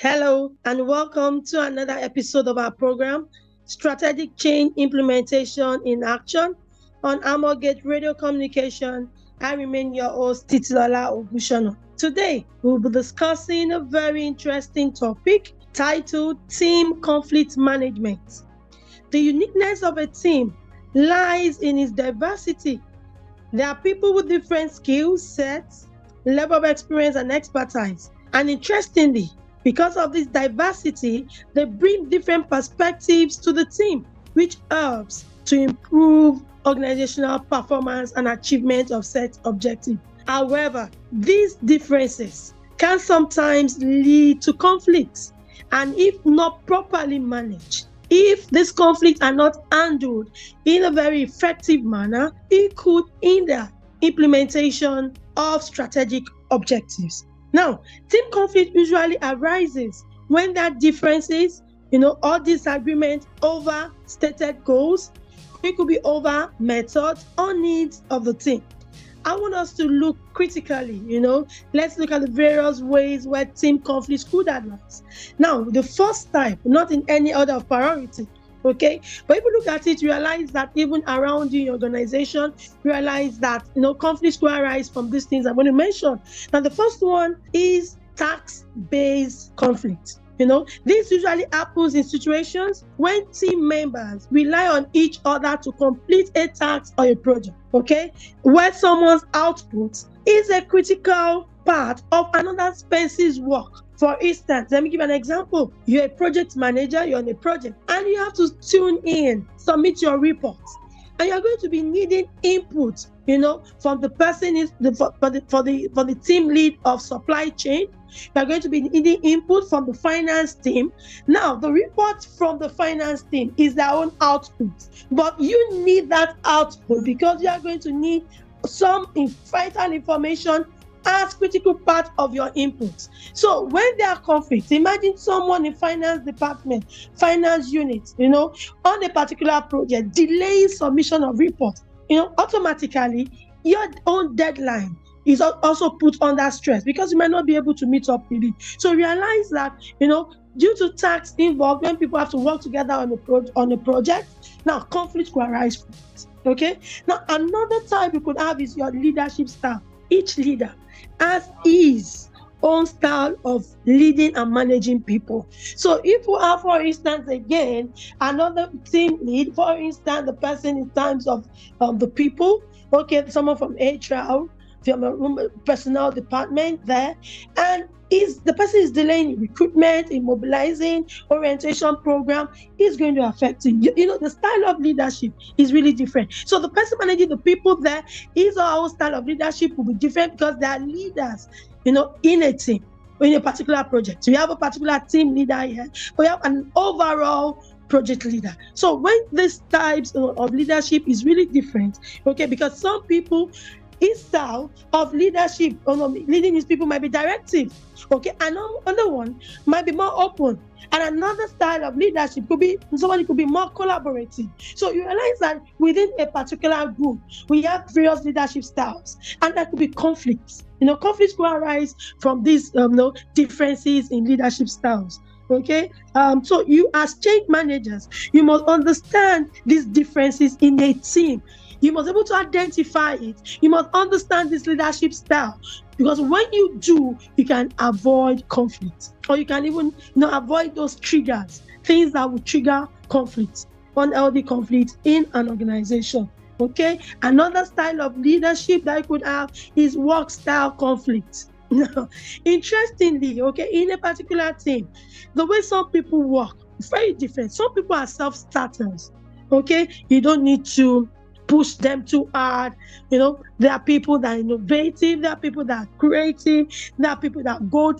Hello, and welcome to another episode of our program, Strategic Change Implementation in Action on Amorgate Radio Communication. I remain your host, Titilola Ogunshono. Today, we'll be discussing a very interesting topic titled Team Conflict Management. The uniqueness of a team lies in its diversity. There are people with different skill sets, level of experience, and expertise. And interestingly, because of this diversity, they bring different perspectives to the team, which helps to improve organizational performance and achievement of set objectives. However, these differences can sometimes lead to conflicts, and if not properly managed, if these conflicts are not handled in a very effective manner, it could hinder implementation of strategic objectives. Now, team conflict usually arises when there are differences, or disagreement over stated goals. It could be over methods or needs of the team. I want us to look critically, let's look at the various ways where team conflicts could arise. Now, the first type, not in any order of priority, okay? But if you look at it, realize that even around you in your organization, realize that, conflicts could arise from these things I'm going to mention. Now, the first one is task-based conflict. This usually happens in situations when team members rely on each other to complete a task or a project, okay? Where someone's output is a critical part of another person's work. For instance, let me give an example. You're a project manager, you're on a project, and you have to tune in, submit your reports, and you're going to be needing input, from the person for the team lead of supply chain. You're going to be needing input from the finance team. Now, the report from the finance team is their own output, but you need that output because you are going to need some vital information as critical part of your input. So when there are conflicts, imagine someone in finance department, finance unit, on a particular project, delaying submission of reports, automatically your own deadline is also put under stress because you might not be able to meet up with it. So realize that, due to tasks involved, when people have to work together on a project, now conflict will arise from it. Okay? Now, another type you could have is your leadership style. Each leader has his own style of leading and managing people. So if you have, for instance, again, another team lead, for instance, the person in terms of the people, okay, someone from HR, from a personnel department there, and the person is delaying recruitment, immobilizing, orientation program, is going to affect you. The style of leadership is really different. So the person managing the people there, his or our style of leadership will be different because they are leaders, in a team, in a particular project. So you have a particular team leader here, but you have an overall project leader. So when these types of leadership is really different, okay, because some people, his style of leadership, leading his people might be directive, okay, another one might be more open, and another style of leadership could be more collaborative. So you realize that within a particular group, we have various leadership styles, and there could be conflicts. Conflicts could arise from these differences in leadership styles. Okay, so you as change managers, you must understand these differences in a team. You must be able to identify it. You must understand this leadership style, because when you do, you can avoid conflict, or you can even avoid those triggers, things that will trigger conflict, unhealthy conflict in an organization. Okay, another style of leadership that you could have is work style conflict. Interestingly, okay, in a particular team, the way some people work is very different. Some people are self-starters. Okay, you don't need to push them too hard. There are people that are innovative, there are people that are creative, there are people that go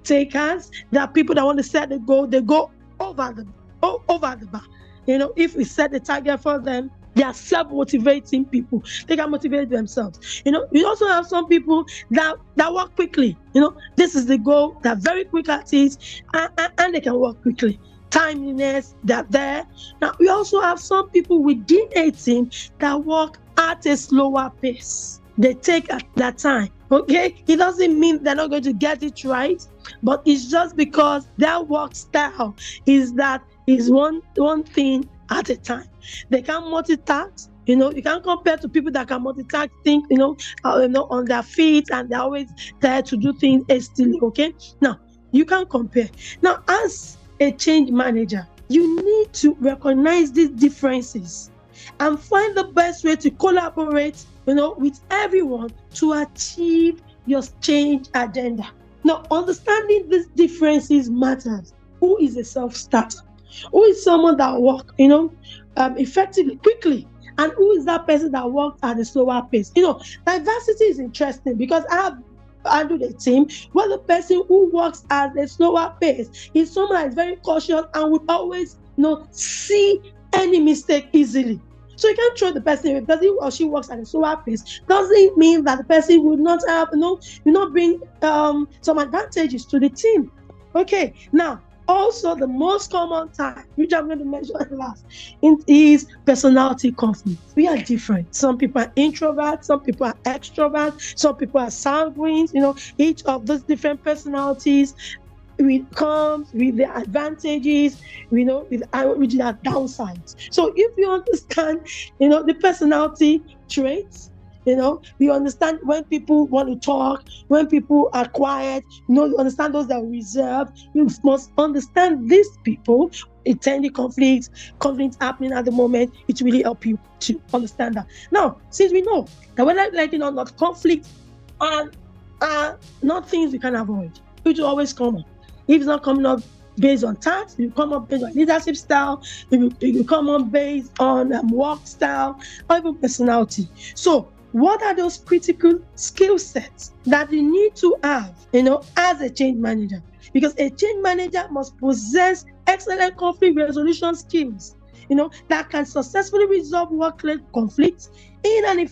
takers, there are people that want to set the goal, they go over the bar. If we set the target for them, they are self-motivating people. They can motivate themselves. We also have some people that work quickly. This is the goal. They're very quick at it, and they can work quickly. Timeliness, they're there. Now, we also have some people within a team that work at a slower pace. they take at that time. Okay, it doesn't mean they're not going to get it right, but it's just because their work style is one thing at a time. They can multitask. You can't compare to people that can multitask, think, on their feet, and they're always there to do things hastily. Okay, now you can't compare. Now, as a change manager, you need to recognize these differences and find the best way to collaborate, with everyone to achieve your change agenda. Now, understanding these differences matters. Who is a self-starter? Who is someone that work, effectively, quickly? And who is that person that works at a slower pace? Diversity is interesting because I have handled a team where the person who works at a slower pace is someone that is very cautious and would always, see any mistake easily. So you can't throw the person away because he or she works at a slower pace. Doesn't mean that the person would not have, bring some advantages to the team. Okay, now also the most common type, which I'm going to mention last, is personality conflict. We are different. Some people are introverts, some people are extroverts, some people are sanguines. Each of those different personalities comes with the advantages, with the downsides. So if you understand, the personality traits, you understand when people want to talk, when people are quiet, you understand those that are reserved. You must understand these people. Attending conflicts happening at the moment, it really help you to understand that. Now, since we know that whether like it or not, conflict are not things we can avoid. It will always come up. If it's not coming up based on tasks, it will come up based on leadership style, it will come up based on work style, or even personality. So what are those critical skill sets that you need to have, as a change manager? Because a change manager must possess excellent conflict resolution skills, that can successfully resolve workplace conflicts in an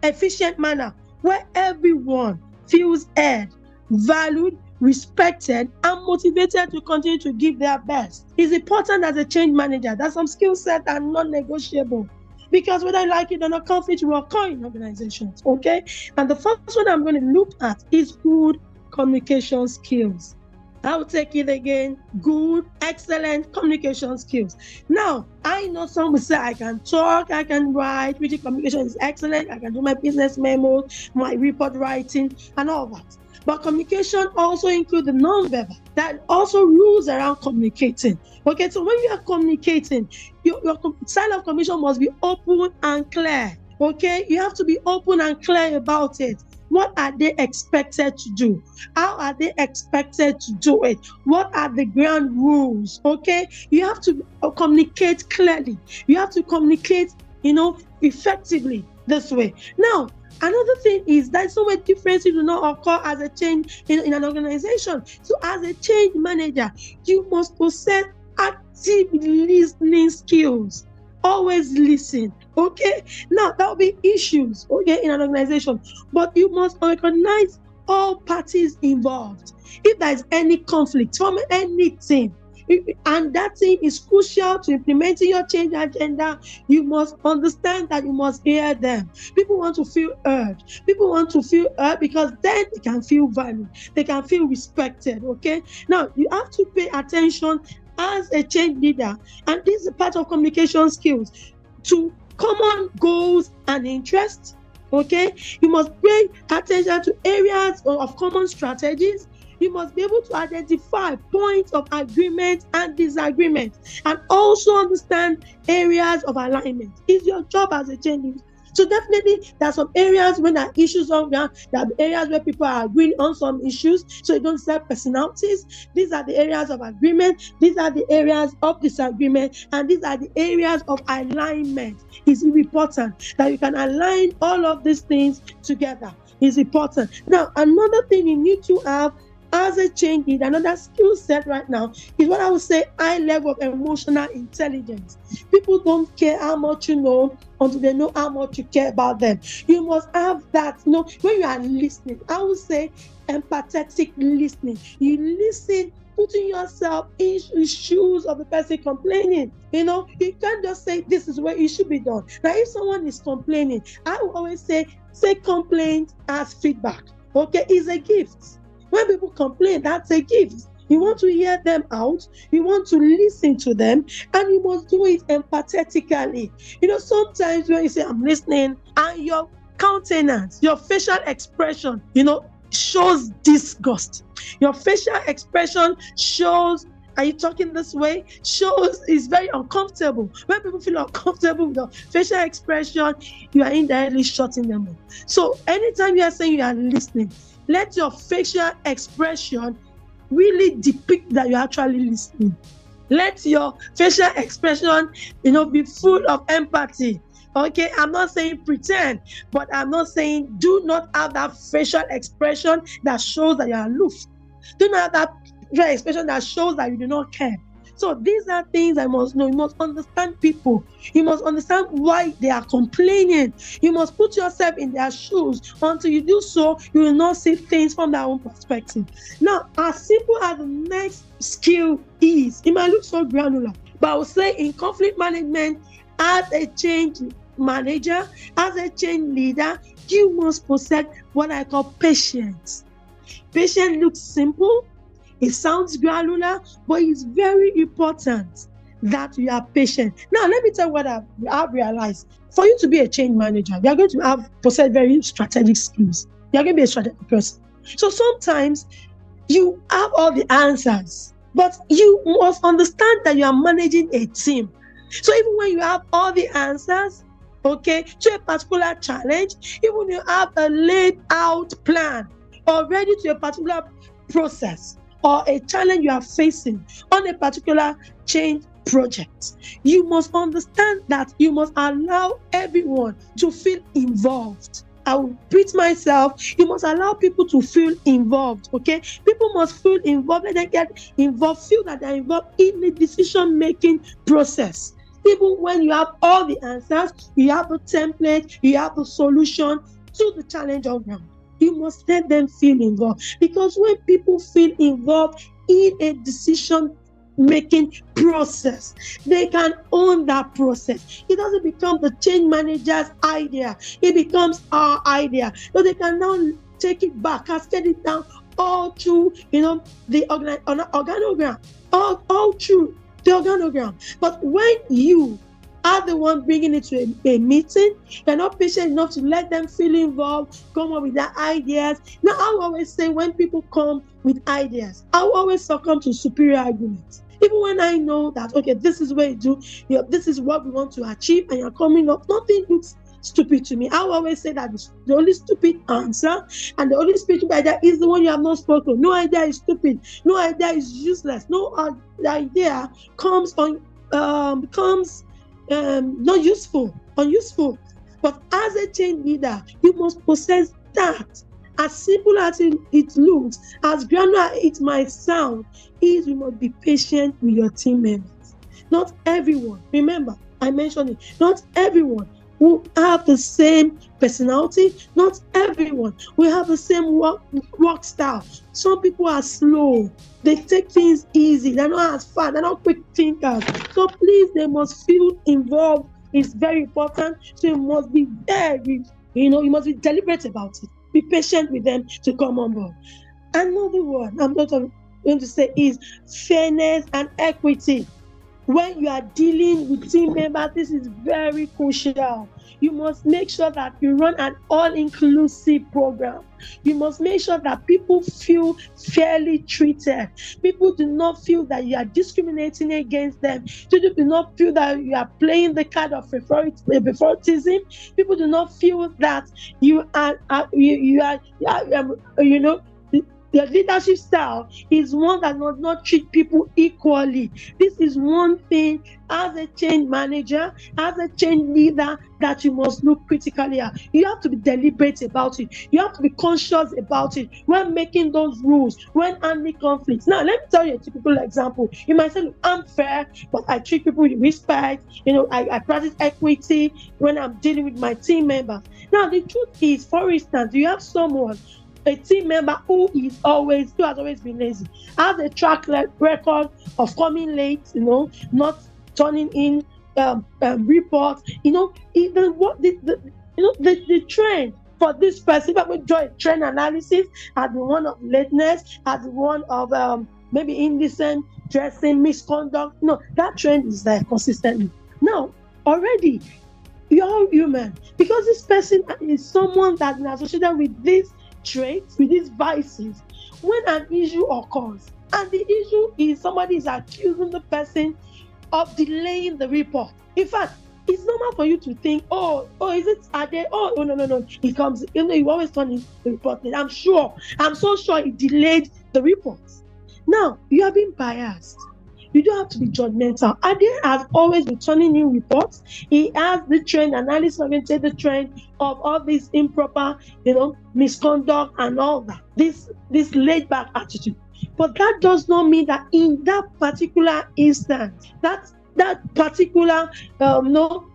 efficient manner where everyone feels heard, valued, respected, and motivated to continue to give their best. It's important as a change manager that some skill sets are non-negotiable, because whether you like it or not, conflict will occur in organizations. Okay, and the first one I'm going to look at is good communication skills. I will take it again. Good, excellent communication skills. Now, I know some will say I can talk, I can write, written communication is excellent, I can do my business memos, my report writing, and all that. But communication also includes the non-verbal. That also rules around communicating. Okay, so when you are communicating, your style of communication must be open and clear. Okay, you have to be open and clear about it. What are they expected to do? How are they expected to do it? What are the ground rules? Okay, you have to communicate clearly. You have to communicate, effectively this way. Now, another thing is that so many differences do not occur as a change in an organization. So as a change manager, you must possess active listening skills. Always listen. Okay, now there will be issues, in an organization, but you must recognize all parties involved. If there is any conflict from any team, and that thing is crucial to implementing your change agenda, you must understand that you must hear them. People want to feel heard. People want to feel heard because then they can feel valued. They can feel respected. Okay, now you have to pay attention as a change leader, and this is a part of communication skills, to common goals and interests. Okay, you must pay attention to areas of common strategies. You must be able to identify points of agreement and disagreement, and also understand areas of alignment. It's your job as a change leader. So definitely there are some areas when there are issues on ground, there are areas where people are agreeing on some issues, so you don't set personalities. These are the areas of agreement, these are the areas of disagreement, and these are the areas of alignment. It's important that you can align all of these things together. It's important. Now, another thing you need to have as a change leader, another skill set right now is what I would say high level of emotional intelligence. People don't care how much you know until they know how much you care about them. You must have that. When you are listening, I would say empathetic listening. You listen, putting yourself in the shoes of the person complaining. You can't just say this is where it should be done. Now, if someone is complaining, I will always say say complaint as feedback. Okay, it's a gift. When people complain, that's a gift. You want to hear them out, you want to listen to them, and you must do it empathetically. Sometimes when you say, I'm listening, and your countenance, your facial expression, shows disgust. Your facial expression shows, are you talking this way? Shows is very uncomfortable. When people feel uncomfortable with your facial expression, you are indirectly shutting them up. So anytime you are saying you are listening, let your facial expression really depict that you're actually listening. Let your facial expression, be full of empathy. Okay, I'm not saying pretend, but I'm not saying do not have that facial expression that shows that you're aloof. Do not have that facial expression that shows that you do not care. So these are things I must know. You must understand people. You must understand why they are complaining. You must put yourself in their shoes. Until you do so, you will not see things from their own perspective. Now, as simple as the next skill is, it might look so granular, but I would say in conflict management, as a change manager, as a change leader, you must possess what I call patience. Patience looks simple. It sounds granular, but it's very important that you are patient. Now, let me tell you what I've realized. For you to be a change manager, you are going to possess very strategic skills. You are going to be a strategic person. So sometimes you have all the answers, but you must understand that you are managing a team. So even when you have all the answers, okay, to a particular challenge, even you have a laid out plan already to a particular process or a challenge you are facing on a particular change project, you must understand that you must allow everyone to feel involved. I will repeat myself. You must allow people to feel involved, okay? People must feel involved. Let them get involved, feel that they're involved in the decision-making process. Even when you have all the answers, you have a template, you have a solution to the challenge on ground. You must let them feel involved, because when people feel involved in a decision-making process, they can own that process. It doesn't become the change manager's idea. It becomes our idea. So they can now take it back, cascade it down all through, the organogram, all through the organogram. But when you are the one bringing it to a meeting, you're not patient enough to let them feel involved, come up with their ideas. Now, I always say when people come with ideas, I always succumb to superior arguments. Even when I know that, okay, this is what you do, this is what we want to achieve, and you're coming up, nothing looks stupid to me. I always say that the only stupid answer and the only stupid idea is the one you have not spoken. No idea is stupid. No idea is useless. No idea becomes not useful, unuseful. But as a change leader, you must possess that. As simple as it looks, as granular it might sound, is you must be patient with your team members. Not everyone, remember, I mentioned it, not everyone will have the same personality. Not everyone will have the same work style. Some people are slow. They take things easy. They're not as fast. They're not quick thinkers. So please, they must feel involved. It's very important. So you must be very, you must be deliberate about it. Be patient with them to come on board. Another one I'm not going to say is fairness and equity. When you are dealing with team members, this is very crucial. You must make sure that you run an all-inclusive program. You must make sure that people feel fairly treated. People do not feel that you are discriminating against them. People do not feel that you are playing the card of favoritism. People do not feel that your leadership style is one that does not treat people equally. This is one thing as a change manager, as a change leader, that you must look critically at. You have to be deliberate about it. You have to be conscious about it when making those rules, when handling conflicts. Now, let me tell you a typical example. You might say, look, I'm fair, but I treat people with respect. I practice equity when I'm dealing with my team members. Now, the truth is, for instance, you have someone, a team member who has always been lazy, has a track record of coming late, not turning in reports. Even what the trend for this person, if I'm going to draw a trend analysis as the one of lateness, as the one of maybe indecent dressing, misconduct. No, that trend is there consistently. Now, already, you're human because this person is someone that is associated with these traits, with these vices. When an issue occurs, and the issue is somebody is accusing the person of delaying the report. In fact, it's normal for you to think, is it Ade? No. He comes, you always turn in the report. I'm so sure he delayed the report. Now, you are being biased. You don't have to be judgmental. Ade has always been turning in reports. He has the trend, analysis oriented the trend of all this improper, misconduct and all that. This laid back attitude. But that does not mean that in that particular instance, that particular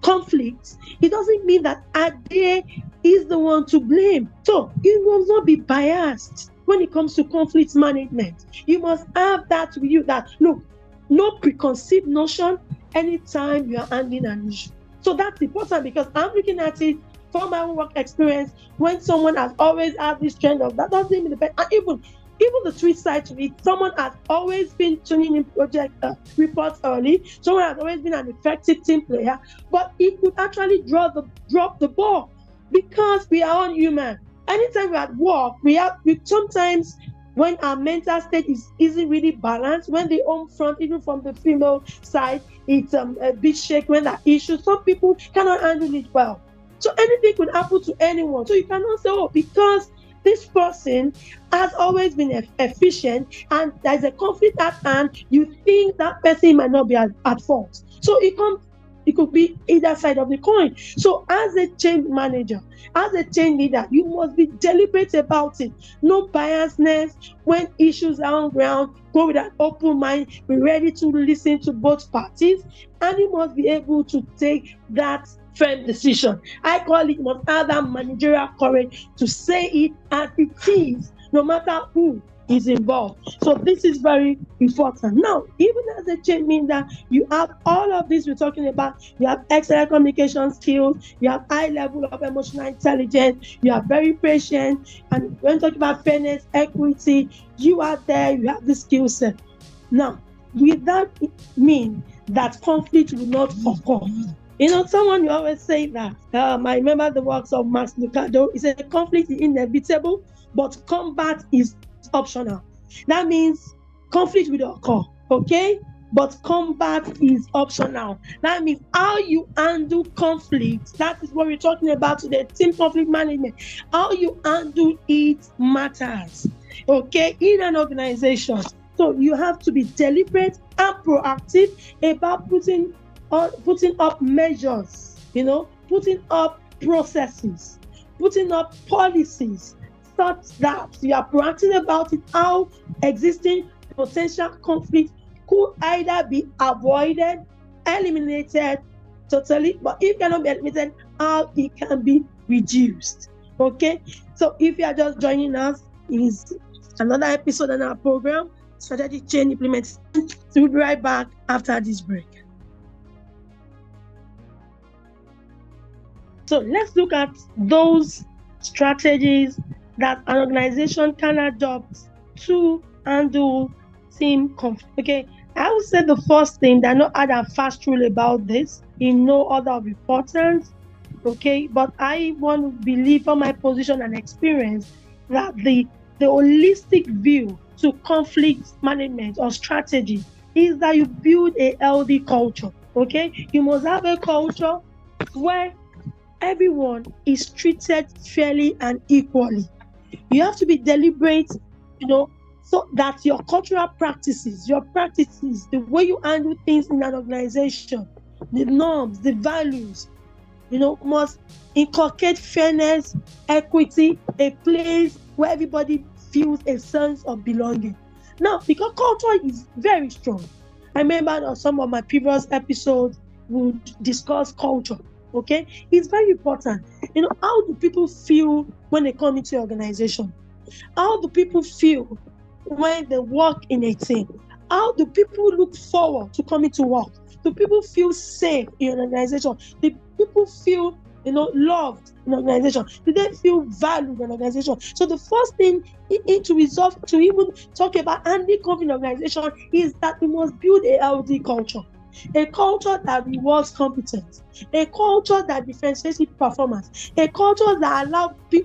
conflict, it doesn't mean that Ade is the one to blame. So you must not be biased when it comes to conflict management. You must have that with you, that look, no preconceived notion anytime you are handling an issue. So that's important because I'm looking at it from my own work experience. When someone has always had this trend of that doesn't mean the best, and even the tweet side to it, someone has always been tuning in project reports early. Someone has always been an effective team player, but it could actually drop the ball because we are all human. Anytime we're at work, we sometimes when our mental state isn't really balanced, when the home front, even from the female side, it's a bit shake when that issue. Some people cannot handle it well. So anything could happen to anyone. So you cannot say, because this person has always been efficient and there's a conflict at hand, you think that person might not be at fault. So it could be either side of the coin. So as a change manager, as a change leader, you must be deliberate about it. No biasness. When issues are on ground, go with an open mind, be ready to listen to both parties, and you must be able to take that firm decision. I call it, must have that managerial courage to say it as it is, no matter who is involved. So this is very important. Now, even as a change leader, you have all of this we're talking about. You have excellent communication skills, you have high level of emotional intelligence, you are very patient, and when talking about fairness, equity, you are there, you have the skill set. Now, with that mean that conflict will not occur. Someone you always say that, I remember the works of Max Lucado. He said conflict is inevitable, but combat is optional. That means conflict will occur, okay? But combat is optional. That means how you handle conflict, that is what we're talking about today, team conflict management. How you handle it matters, okay, in an organization. So you have to be deliberate and proactive about putting up measures, putting up processes, putting up policies, such that you are proactive about it, how existing potential conflict could either be avoided, eliminated totally, but if cannot be eliminated, how it can be reduced. Okay, so if you are just joining us, is another episode on our program, Strategic Change Implementation. So we'll be right back after this break. So let's look at those strategies that an organization can adopt to handle team conflict. Okay, I would say the first thing, there are no other fast rule about this, in no order of importance. Okay, but I want to believe from my position and experience that the holistic view to conflict management or strategy is that you build a healthy culture. Okay, you must have a culture where everyone is treated fairly and equally. You have to be deliberate, so that your cultural practices, the way you handle things in an organization, the norms, the values, must inculcate fairness, equity, a place where everybody feels a sense of belonging. Now, because culture is very strong. I remember on some of my previous episodes, we discuss culture. Okay, it's very important. How do people feel when they come into your organization? How do people feel when they work in a team? How do people look forward to coming to work? Do people feel safe in your organization? Do people feel loved in organization? Do they feel valued in organization? So the first thing to resolve, to even talk about anti-conflict in organization, is that we must build a healthy culture. A culture that rewards competence, a culture that differentiates performance, a culture that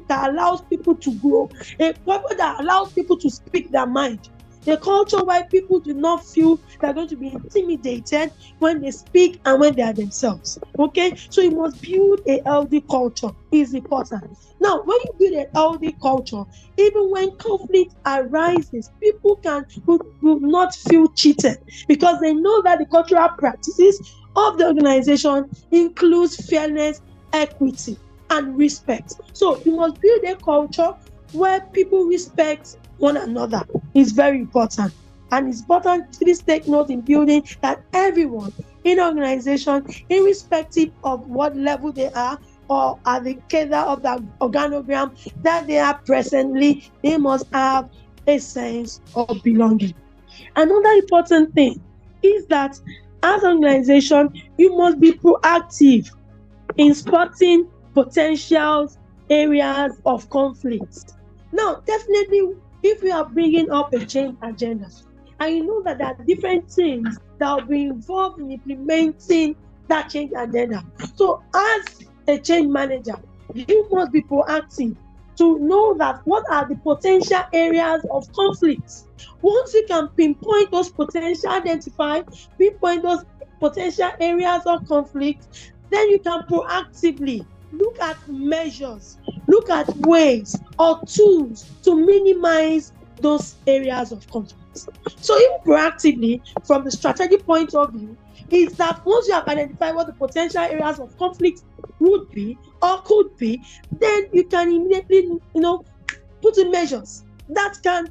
allows people to grow, a culture that allows people to speak their mind, a culture where people do not feel they're going to be intimidated when they speak and when they are themselves. Okay, so you must build a healthy culture. Is important. Now, when you build a healthy culture, even when conflict arises, people will not feel cheated, because they know that the cultural practices of the organization includes fairness, equity, and respect. So you must build a culture where people respect one another. Is very important. And it's important to please take note in building that everyone in organization, irrespective of what level they are or at the cadre of the organogram that they are presently, they must have a sense of belonging. Another important thing is that as an organization, you must be proactive in spotting potential areas of conflict. Now, definitely, if we are bringing up a change agenda, and you know that there are different things that will be involved in implementing that change agenda. So, as a change manager, you must be proactive to know that what are the potential areas of conflict. Once you can pinpoint those pinpoint those potential areas of conflict, then you can proactively look at measures, look at ways or tools to minimize those areas of conflict. So even proactively, from the strategic point of view, is that once you have identified what the potential areas of conflict would be or could be, then you can immediately, put in measures that can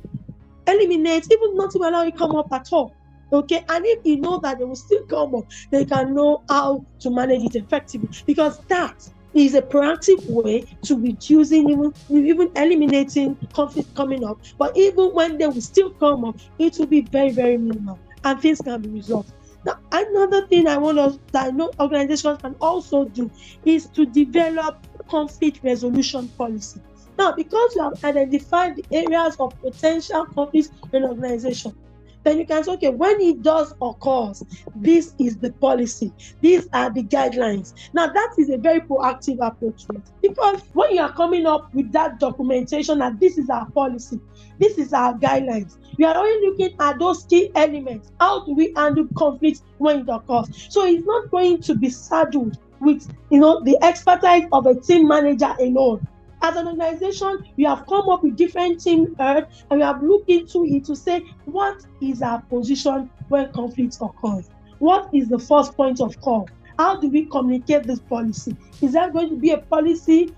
eliminate, even not to allow it come up at all. Okay, and if you know that they will still come up, they can know how to manage it effectively, because that is a proactive way to reducing, even eliminating conflict coming up. But even when they will still come up, it will be very, very minimal and things can be resolved. Now, another thing that I know organizations can also do is to develop conflict resolution policy. Now, because you have identified the areas of potential conflict in an organization, then you can say, okay, when it does occur, this is the policy, these are the guidelines. Now, that is a very proactive approach to it, because when you are coming up with that documentation that this is our policy, this is our guidelines, you are only looking at those key elements. How do we handle conflict when it occurs? So it's not going to be saddled with the expertise of a team manager alone. As an organization, we have come up with different team and we have looked into it to say, what is our position when conflict occurs? What is the first point of call? How do we communicate this policy? Is there going to be a policy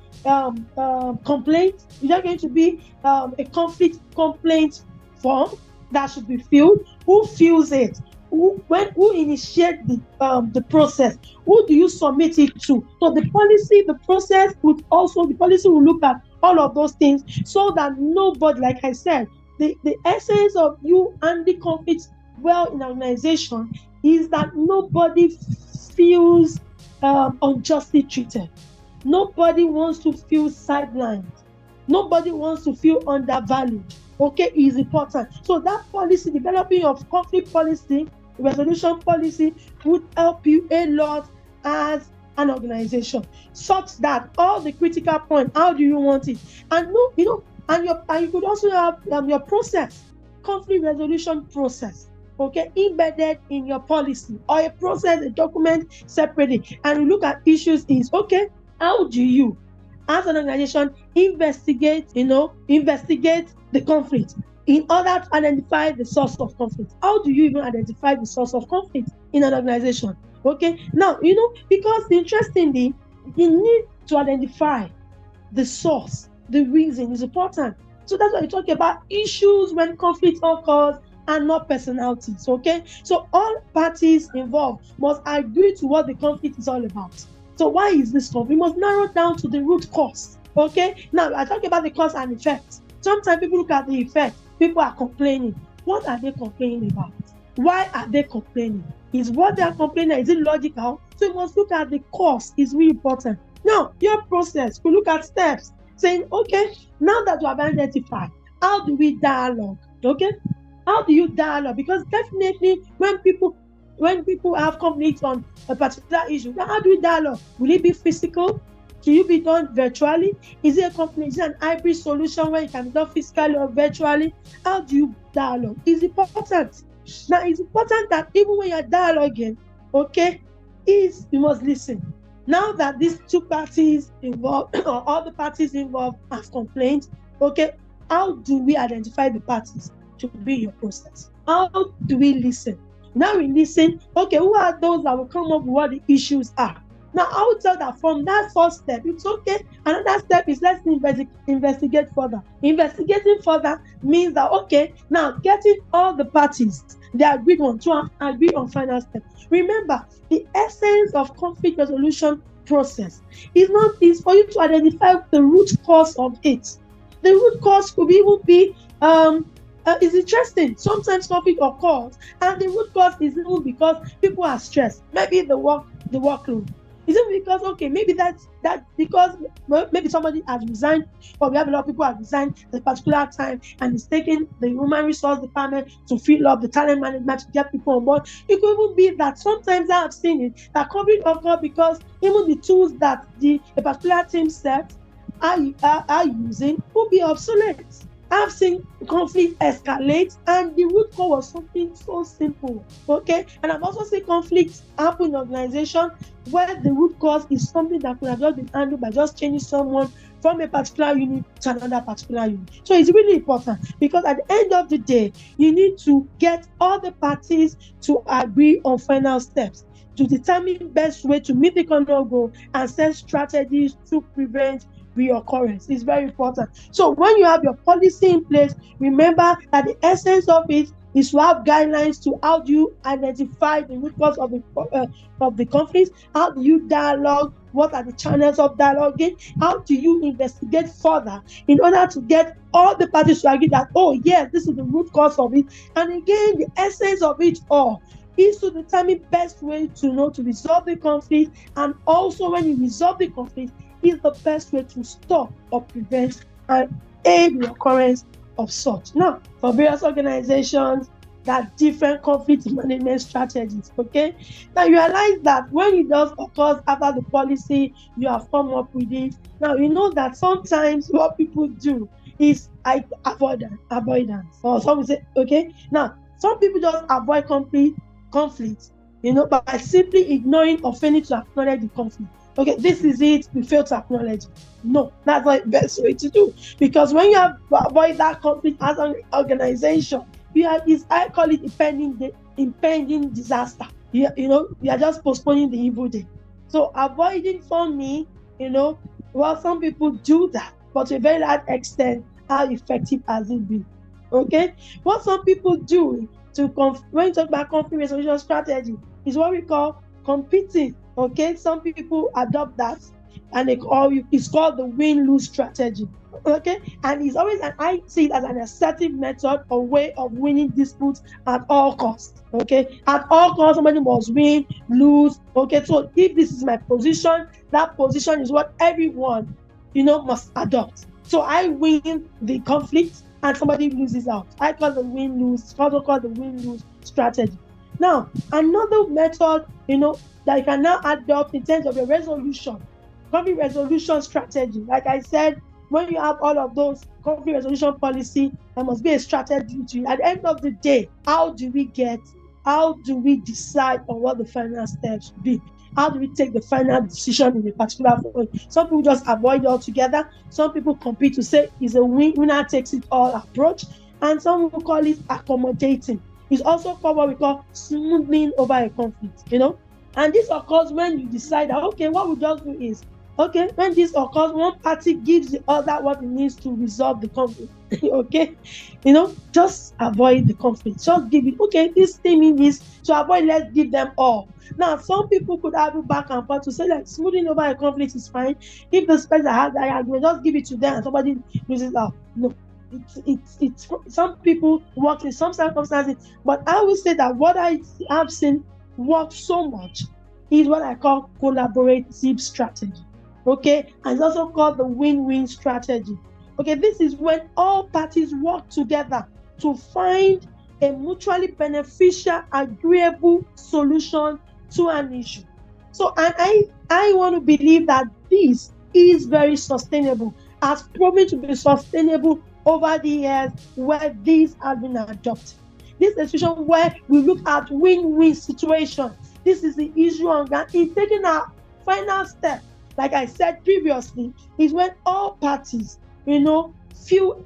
complaint? Is there going to be a conflict complaint form that should be filled? Who fills it? Who initiates the process? Who do you submit it to? So the policy will look at all of those things, so that nobody, like I said, the essence of you and the conflict well in an organization is that nobody feels unjustly treated. Nobody wants to feel sidelined. Nobody wants to feel undervalued. Okay, is important. So that policy, developing of conflict policy, resolution policy, would help you a lot as an organization, such that all the critical points, how do you want it? And you could also have your process, conflict resolution process, okay, embedded in your policy, or a process, a document separately. And you look at issues is, okay, how do you, as an organization, investigate the conflict in order to identify the source of conflict? How do you even identify the source of conflict in an organization? Okay, now, because interestingly, you need to identify the source, the reason is important. So that's why we talk about issues when conflict occurs and not personalities. Okay, so all parties involved must agree to what the conflict is all about. So why is this conflict? We must narrow down to the root cause. Okay, now I talk about the cause and effect. Sometimes people look at the effect. People are complaining. What are they complaining about? Why are they complaining? Is what they are complaining, is it logical? So you must look at the cause. It's really important. Now, your process, we look at steps, saying, okay, now that you have identified, how do we dialogue? Okay, how do you dialogue? Because definitely, when people have conflicts on a particular issue, how do we dialogue? Will it be physical? Can you be done virtually? Is it a conflict? Is it an hybrid solution where you can be done physically or virtually? How do you dialogue? It's important. Now, it's important that even when you're dialoguing, okay, you must listen. Now that these two parties involved or all the parties involved have complained, okay, how do we identify the parties to be in your process? How do we listen? Now we listen, okay, who are those that will come up with what the issues are? Now, I would tell that from that first step, it's okay. Another step is let's investigate further. Investigating further means that, okay, now getting all the parties, they agreed on to agree on final step. Remember, the essence of conflict resolution process is for you to identify the root cause of it. The root cause could even be is interesting. Sometimes conflict occurs, and the root cause is even because people are stressed. Maybe the workload. Is it because, okay, maybe that's because maybe somebody has resigned, or we have a lot of people have resigned at a particular time, and it's taking the human resource department to fill up the talent management to get people on board. It could even be that sometimes I have seen it that conflict occurs because even the tools that a particular team set are using will be obsolete. I've seen conflict escalate, and the root cause was something so simple. Okay, and I've also seen conflicts happen in organization where the root cause is something that could have just been handled by just changing someone from a particular unit to another particular unit. So it's really important, because at the end of the day, you need to get all the parties to agree on final steps to determine best way to meet the common goal and set strategies to prevent reoccurrence. Is very important. So when you have your policy in place, remember that the essence of it is to have guidelines to how do you identify the root cause of the conflict, how do you dialogue, what are the channels of dialoguing, how do you investigate further in order to get all the parties to agree that, oh yes, this is the root cause of it. And again, the essence of it all is to determine best way to resolve the conflict, and also when you resolve the conflict, is the best way to stop or prevent and aid the occurrence of such. Now, for various organizations, there are different conflict management strategies. Okay, now you realize that when it does occur after the policy you have come up with it, now you know that sometimes what people do is avoidance, or some will say, okay, now some people just avoid conflict, by simply ignoring or failing to acknowledge the conflict. Okay, this is it, we fail to acknowledge it. No, that's not the best way to do. Because when you avoid that conflict as an organization, I call it impending disaster. You are just postponing the evil day. So avoiding, for me, some people do that, but to a very large extent, how effective has it been? Okay, what some people do when you talk about conflict resolution strategy is what we call competing. Okay, some people adopt that, and it's called the win-lose strategy. Okay, and I see it as an assertive method or way of winning disputes at all costs. Okay, at all costs, somebody must win, lose. Okay, so if this is my position, that position is what everyone must adopt. So I win the conflict and somebody loses out. I call the win-lose. It's also called the win-lose strategy. Now, another method, that you can now adopt in terms of your resolution, conflict resolution strategy. Like I said, when you have all of those conflict resolution policy, there must be a strategy to it. At the end of the day, how do we decide on what the final steps should be? How do we take the final decision in a particular point? Some people just avoid it altogether. Some people compete to say it's a winner takes it all approach. And some will call it accommodating. It's also called what we call smoothing over a conflict, And this occurs when you decide that, okay, what we just do is, okay, when this occurs, one party gives the other what it needs to resolve the conflict. Okay, just avoid the conflict. Just give it, okay, this thing in this, to avoid, let's give them all. Now, some people could argue back and forth to say that smoothing over a conflict is fine. If the person has that argument, just give it to them and somebody loses out. No. It's some people work in some circumstances, but I will say that what I have seen work so much is what I call collaborative strategy. Okay, and it's also called the win-win strategy. Okay, this is when all parties work together to find a mutually beneficial, agreeable solution to an issue. So, and I want to believe that this is very sustainable, has proven to be sustainable over the years where this has been adopted. This is a situation where we look at win-win situation. This is the issue on ground. In taking our final step, like I said previously, is when all parties, feel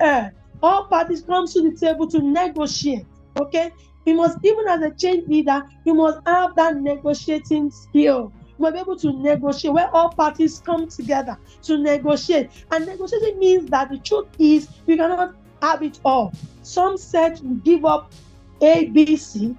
heard. All parties come to the table to negotiate. Okay, you must, even as a change leader, you must have that negotiating skill. You must be able to negotiate where all parties come together to negotiate. And negotiating means that the truth is we cannot have it all. Some said we give up A, B, C,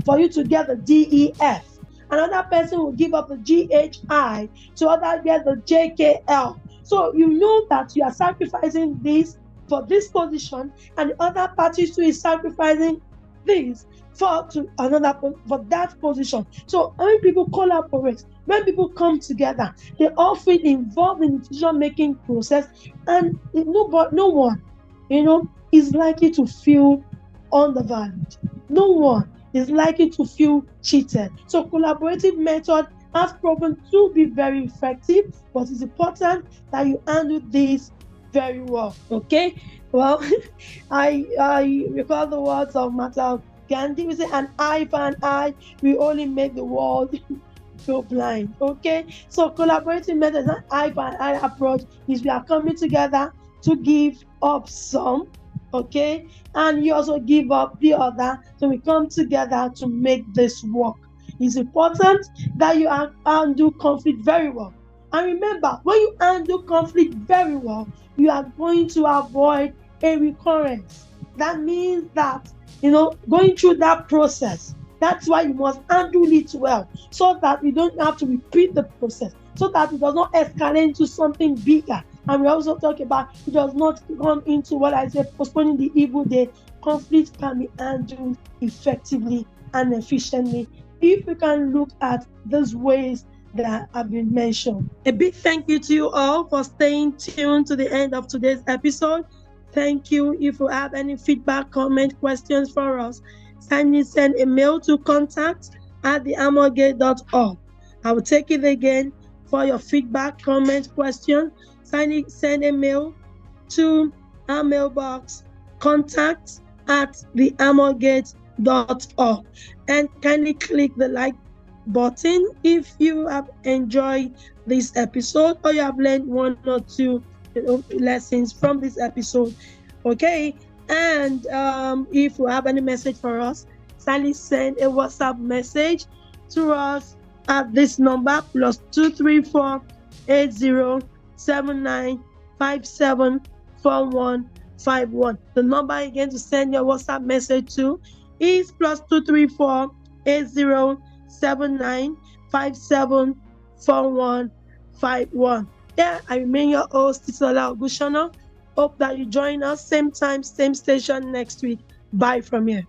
for you to get the D, E, F. Another person will give up the G, H, I, to others get the J, K, L. So you know that you are sacrificing this for this position, and the other party too is sacrificing this for that position. So when people collaborate, when people come together, they all feel involved in the decision-making process, and no one, is likely to feel undervalued. No one is likely to feel cheated. So collaborative method has proven to be very effective, but it's important that you handle this very well. Okay, well, I recall the words of Mahatma Gandhi. We say, an eye for an eye, we only make the world go blind. Okay, so collaborative methods and eye for an eye approach is we are coming together to give up some, okay, and you also give up the other, so we come together to make this work. It's important that you handle conflict very well. And remember, when you handle conflict very well, you are going to avoid a recurrence. That means that, going through that process, that's why you must handle it well, so that you don't have to repeat the process, so that it does not escalate into something bigger. And we also talk about it does not come into what I say, postponing the evil day. Conflict can be handled effectively and efficiently if we can look at those ways that have been mentioned. A big thank you to you all for staying tuned to the end of today's episode. Thank you. If you have any feedback, comment, questions for us, send a mail to contact@thearmorgate.org. I will take it again for your feedback, comment, question. Send a mail to our mailbox, contact@thearmorgate.org, and kindly click the like button if you have enjoyed this episode or you have learned one or two lessons from this episode. Okay, and if you have any message for us, kindly send a WhatsApp message to us at this number +234 8079574151. The number again to send your WhatsApp message to is +234 8079574151. Yeah, I remain your host, Titilola Ogunsona. Hope that you join us same time, same station next week. Bye from here.